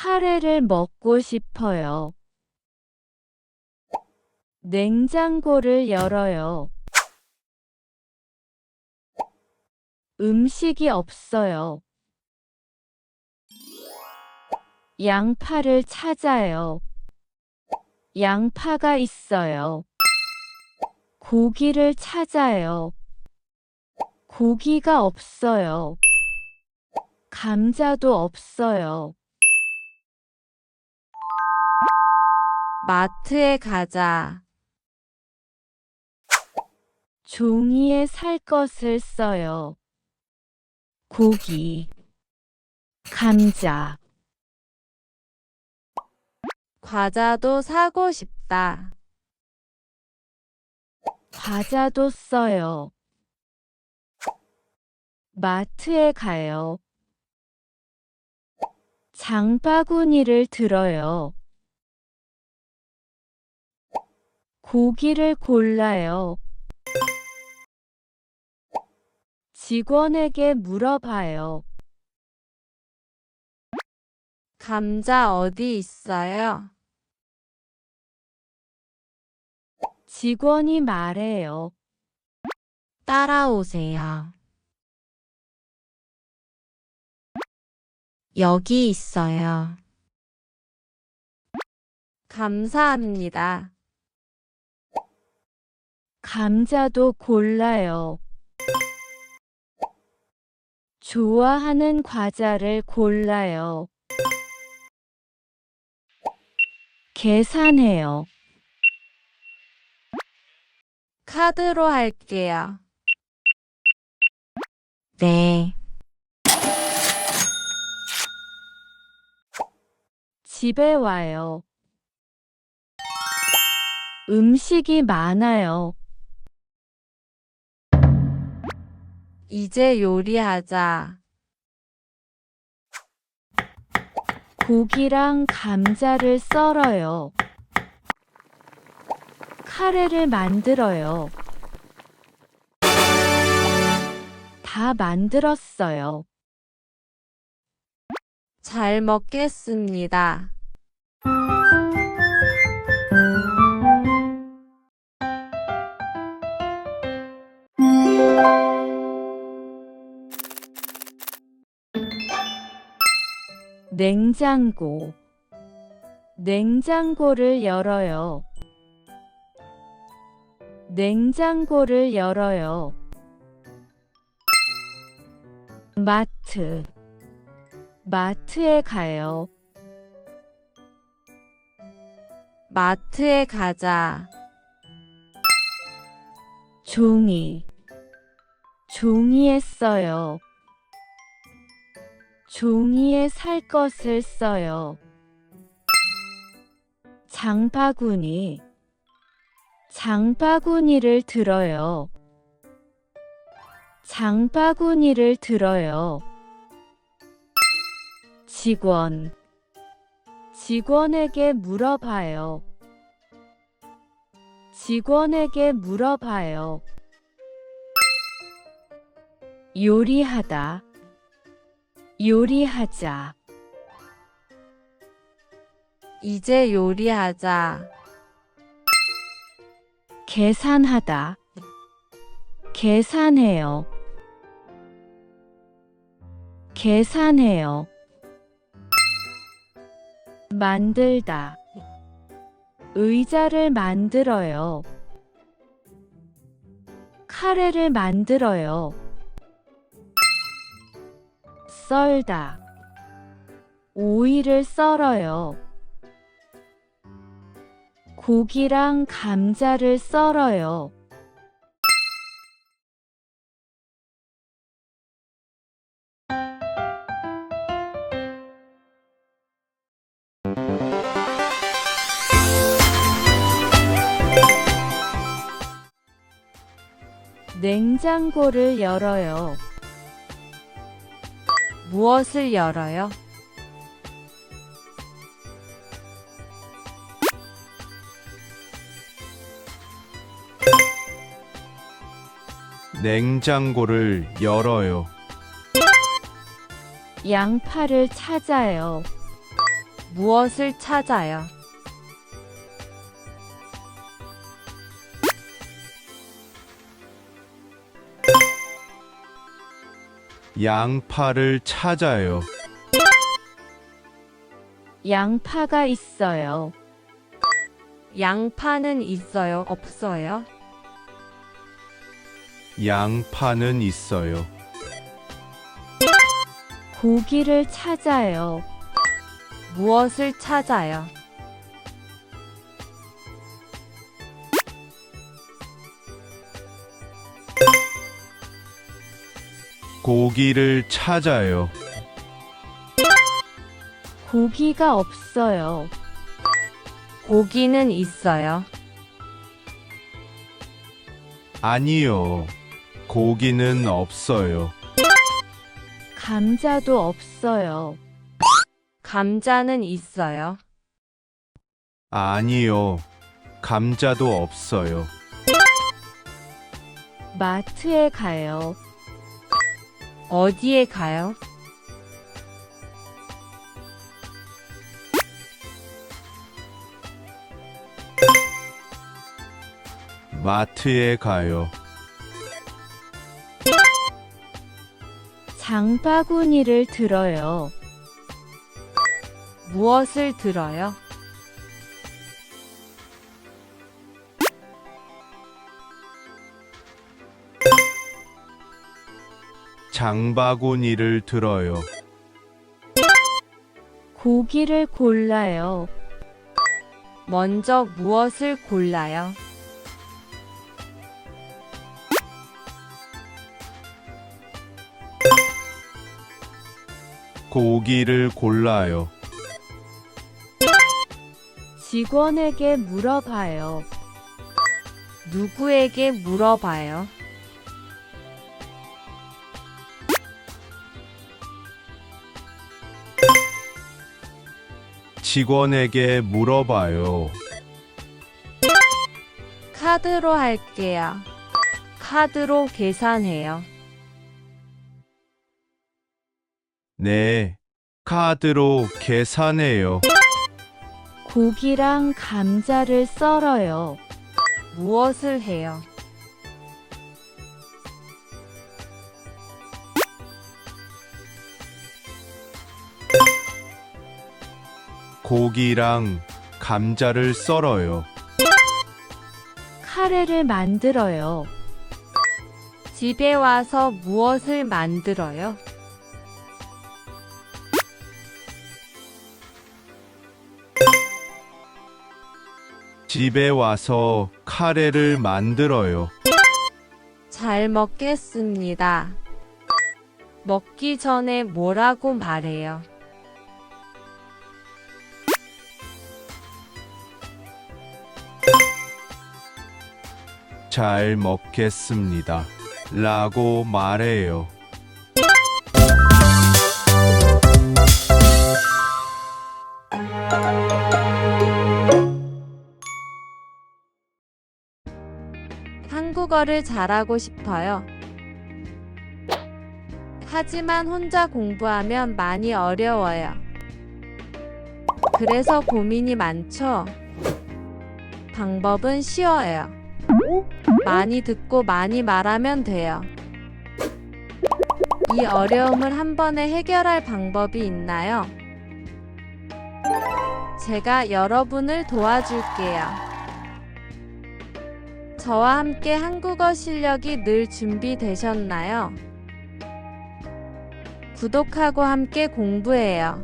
카레를 먹고 싶어요. 냉장고를 열어요. 음식이 없어요. 양파를 찾아요. 양파가 있어요. 고기를 찾아요. 고기가 없어요. 감자도 없어요. 마트에 가자. 종이에 살 것을 써요. 고기, 감자, 과자도 사고 싶다. 과자도 써요. 마트에 가요. 장바구니를 들어요. 고기를 골라요. 직원에게 물어봐요. 감자 어디 있어요? 직원이 말해요. 따라오세요. 여기 있어요. 감사합니다. 감자도 골라요. 좋아하는 과자를 골라요. 계산해요. 카드로 할게요. 네. 집에 와요. 음식이 많아요. 이제 요리하자. 고기랑 감자를 썰어요. 카레를 만들어요. 다 만들었어요. 잘 먹겠습니다. 냉장고. 냉장고를 열어요. 냉장고를 열어요. 마트. 마트에 가요. 마트에 가자. 종이. 종이에 써요. 종이에 살 것을 써요. 장바구니. 장바구니를 들어요. 장바구니를 들어요. 직원. 직원에게 물어봐요. 직원에게 물어봐요. 요리하다. 요리하자. 이제 요리하자. 계산하다. 계산해요. 계산해요. 만들다. 의자를 만들어요. 카레를 만들어요. 썰다. 오이를 썰어요. 고기랑 감자를 썰어요. 냉장고를 열어요. 무엇을 열어요? 냉장고를 열어요. 양파를 찾아요. 무엇을 찾아요? 양파를 찾아요. 양파가 있어요. 양파는 있어요? 없어요? 양파는 있어요. 고기를 찾아요. 무엇을 찾아요? 고기를 찾아요. 고기가 없어요. 고기는 있어요. 아니요. 고기는 없어요. 감자도 없어요. 감자는 있어요. 아니요. 감자도 없어요. 마트에 가요. 어디에 가요? 마트에 가요. 장바구니를 들어요. 무엇을 들어요? 장바구니를 들어요. 고기를 골라요. 먼저 무엇을 골라요? 고기를 골라요. 직원에게 물어봐요. 누구에게 물어봐요? 직원에게 물어봐요. 카드로 할게요. 카드로 계산해요. 네. 카드로 계산해요. 고기랑 감자를 썰어요. 무엇을 해요? 고기랑 감자를 썰어요. 카레를 만들어요. 집에 와서 무엇을 만들어요? 집에 와서 카레를 만들어요. 잘 먹겠습니다. 먹기 전에 뭐라고 말해요? 잘 먹겠습니다. 라고 말해요. 한국어를 잘하고 싶어요. 하지만 혼자 공부하면 많이 어려워요. 그래서 고민이 많죠? 방법은 쉬워요. 많이 듣고 많이 말하면 돼요. 이 어려움을 한 번에 해결할 방법이 있나요? 제가 여러분을 도와줄게요. 저와 함께 한국어 실력이 늘 준비되셨나요? 구독하고 함께 공부해요.